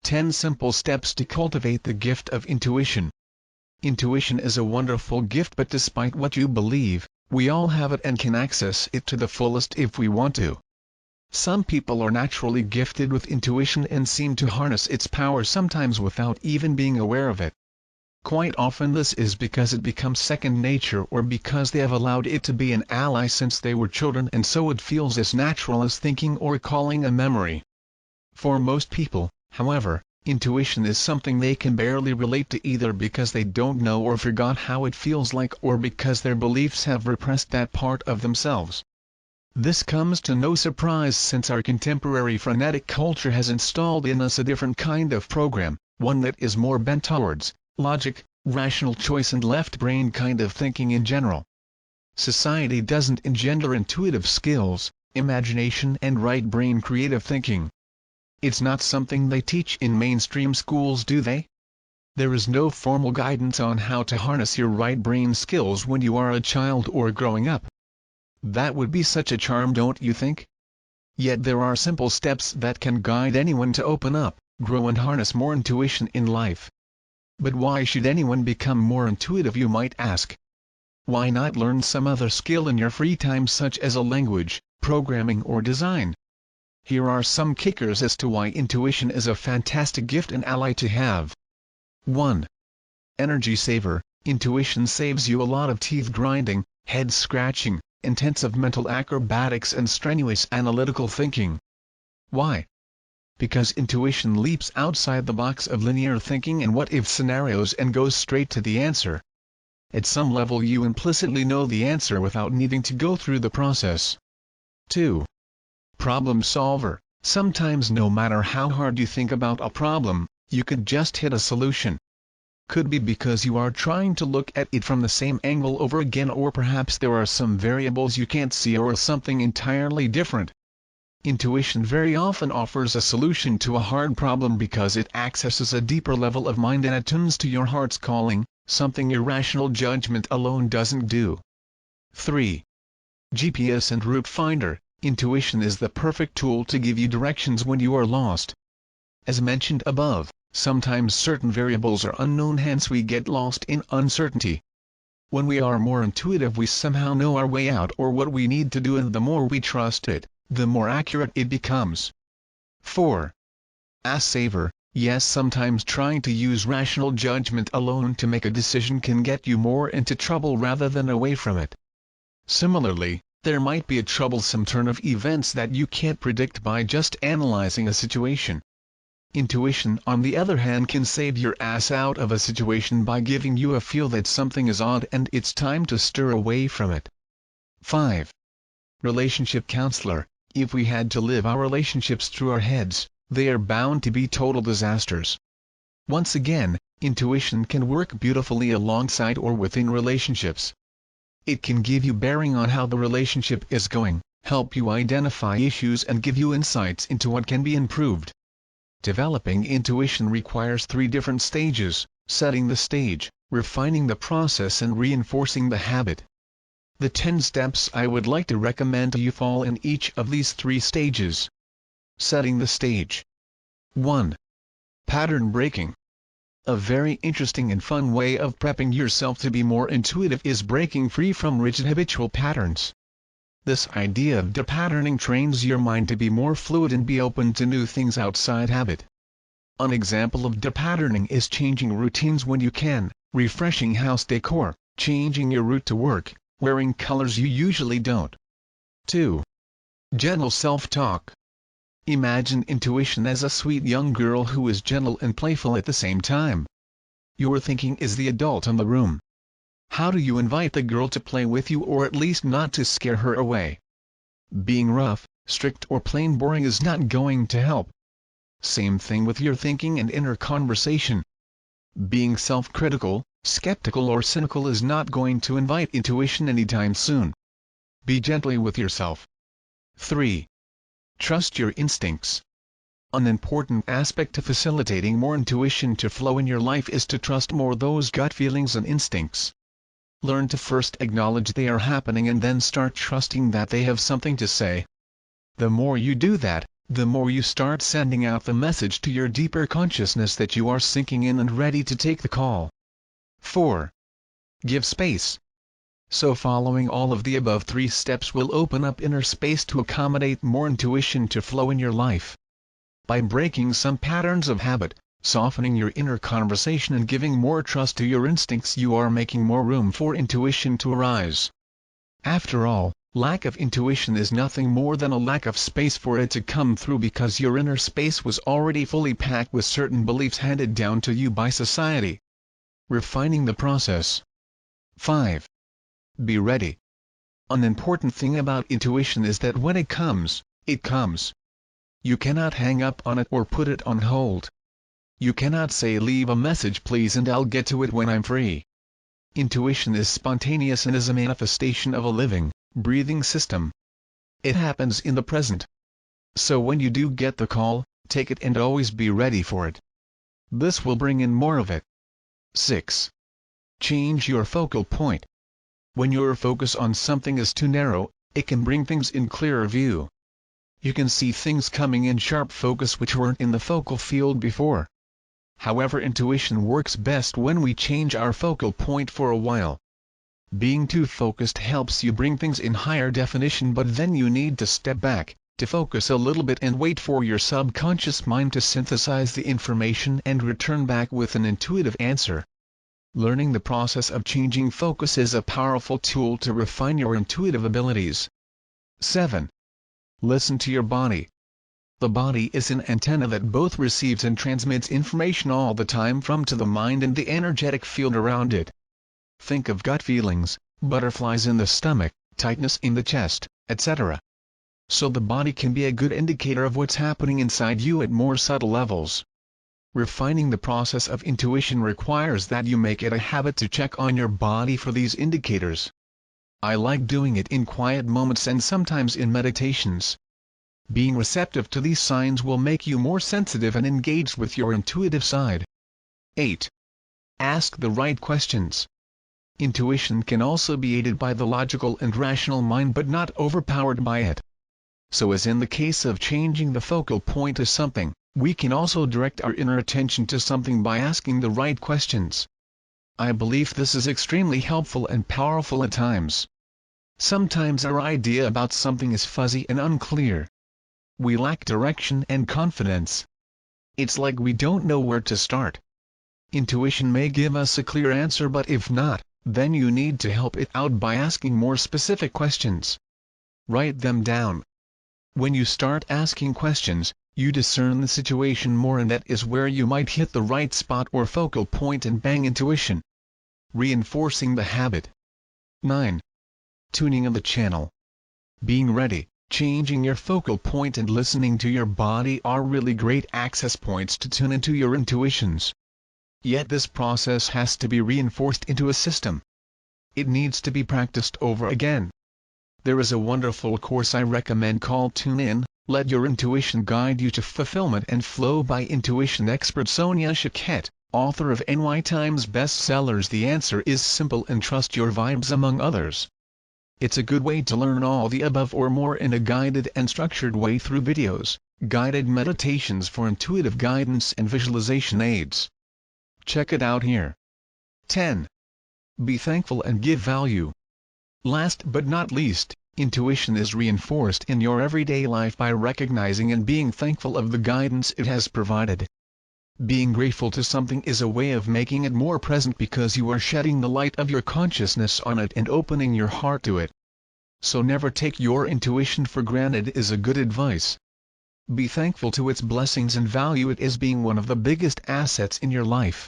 10 Simple Steps to Cultivate the Gift of Intuition. Intuition is a wonderful gift, but despite what you believe, we all have it and can access it to the fullest if we want to. Some people are naturally gifted with intuition and seem to harness its power sometimes without even being aware of it. Quite often this is because it becomes second nature, or because they have allowed it to be an ally since they were children, and so it feels as natural as thinking or recalling a memory. For most people, however, intuition is something they can barely relate to, either because they don't know or forgot how it feels like, or because their beliefs have repressed that part of themselves. This comes to no surprise, since our contemporary frenetic culture has installed in us a different kind of program, one that is more bent towards logic, rational choice and left-brain kind of thinking in general. Society doesn't engender intuitive skills, imagination and right-brain creative thinking. It's not something they teach in mainstream schools, do they? There is no formal guidance on how to harness your right-brain skills when you are a child or growing up. That would be such a charm, don't you think? Yet there are simple steps that can guide anyone to open up, grow and harness more intuition in life. But why should anyone become more intuitive, you might ask? Why not learn some other skill in your free time, such as a language, programming or design? Here are some kickers as to why intuition is a fantastic gift and ally to have. 1. Energy saver. Intuition saves you a lot of teeth grinding, head scratching, intensive mental acrobatics and strenuous analytical thinking. Why? Because intuition leaps outside the box of linear thinking and what-if scenarios and goes straight to the answer. At some level you implicitly know the answer without needing to go through the process. 2. Problem solver. Sometimes no matter how hard you think about a problem, you could just hit a solution. Could be because you are trying to look at it from the same angle over again, or perhaps there are some variables you can't see, or something entirely different. Intuition very often offers a solution to a hard problem because it accesses a deeper level of mind and attunes to your heart's calling, something your rational judgment alone doesn't do. 3. GPS and route finder. Intuition is the perfect tool to give you directions when you are lost. As mentioned above, sometimes certain variables are unknown, hence we get lost in uncertainty. When we are more intuitive, we somehow know our way out or what we need to do, and the more we trust it, the more accurate it becomes. 4. Ass saver. Yes, sometimes trying to use rational judgment alone to make a decision can get you more into trouble rather than away from it. Similarly, there might be a troublesome turn of events that you can't predict by just analyzing a situation. Intuition, on the other hand, can save your ass out of a situation by giving you a feel that something is odd and it's time to stir away from it. 5. Relationship counselor. If we had to live our relationships through our heads, they are bound to be total disasters. Once again, intuition can work beautifully alongside or within relationships. It can give you bearing on how the relationship is going, help you identify issues and give you insights into what can be improved. Developing intuition requires 3 different stages: setting the stage, refining the process and reinforcing the habit. The 10 steps I would like to recommend to you fall in each of these 3 stages. Setting the stage. 1. Pattern breaking. A very interesting and fun way of prepping yourself to be more intuitive is breaking free from rigid habitual patterns. This idea of depatterning trains your mind to be more fluid and be open to new things outside habit. An example of depatterning is changing routines when you can, refreshing house decor, changing your route to work, wearing colors you usually don't. 2. Gentle self-talk. Imagine intuition as a sweet young girl who is gentle and playful at the same time. Your thinking is the adult in the room. How do you invite the girl to play with you, or at least not to scare her away? Being rough, strict or plain boring is not going to help. Same thing with your thinking and inner conversation. Being self-critical, skeptical or cynical is not going to invite intuition anytime soon. Be gentle with yourself. 3. Trust your instincts. An important aspect to facilitating more intuition to flow in your life is to trust more those gut feelings and instincts. Learn to first acknowledge they are happening and then start trusting that they have something to say. The more you do that, the more you start sending out the message to your deeper consciousness that you are sinking in and ready to take the call. 4. Give space. So following all of the above 3 steps will open up inner space to accommodate more intuition to flow in your life. By breaking some patterns of habit, softening your inner conversation and giving more trust to your instincts, you are making more room for intuition to arise. After all, lack of intuition is nothing more than a lack of space for it to come through, because your inner space was already fully packed with certain beliefs handed down to you by society. Refining the process. 5. Be ready. An important thing about intuition is that when it comes, it comes. You cannot hang up on it or put it on hold. You cannot say, "Leave a message please and I'll get to it when I'm free." Intuition is spontaneous and is a manifestation of a living, breathing system. It happens in the present. So when you do get the call, take it and always be ready for it. This will bring in more of it. 6. Change your focal point. When your focus on something is too narrow, it can bring things in clearer view. You can see things coming in sharp focus which weren't in the focal field before. However, intuition works best when we change our focal point for a while. Being too focused helps you bring things in higher definition, but then you need to step back, to focus a little bit and wait for your subconscious mind to synthesize the information and return back with an intuitive answer. Learning the process of changing focus is a powerful tool to refine your intuitive abilities. 7. Listen to your body. The body is an antenna that both receives and transmits information all the time from to the mind and the energetic field around it. Think of gut feelings, butterflies in the stomach, tightness in the chest, etc. So the body can be a good indicator of what's happening inside you at more subtle levels. Refining the process of intuition requires that you make it a habit to check on your body for these indicators. I like doing it in quiet moments and sometimes in meditations. Being receptive to these signs will make you more sensitive and engaged with your intuitive side. 8. Ask the right questions. Intuition can also be aided by the logical and rational mind, but not overpowered by it. So as in the case of changing the focal point to something, we can also direct our inner attention to something by asking the right questions. I believe this is extremely helpful and powerful at times. Sometimes our idea about something is fuzzy and unclear. We lack direction and confidence. It's like we don't know where to start. Intuition may give us a clear answer, but if not, then you need to help it out by asking more specific questions. Write them down. When you start asking questions, you discern the situation more, and that is where you might hit the right spot or focal point and bang intuition. Reinforcing the habit. 9. Tuning in the channel. Being ready, changing your focal point and listening to your body are really great access points to tune into your intuitions. Yet this process has to be reinforced into a system. It needs to be practiced over again. There is a wonderful course I recommend called Tune In, Let Your Intuition Guide You to Fulfillment and Flow by intuition expert Sonia Choquette, author of NY Times bestsellers The Answer is Simple and Trust Your Vibes, among others. It's a good way to learn all the above or more in a guided and structured way through videos, guided meditations for intuitive guidance and visualization aids. Check it out here. 10. Be thankful and give value. Last but not least, intuition is reinforced in your everyday life by recognizing and being thankful of the guidance it has provided. Being grateful to something is a way of making it more present, because you are shedding the light of your consciousness on it and opening your heart to it. So never take your intuition for granted is a good advice. Be thankful to its blessings and value it as being one of the biggest assets in your life.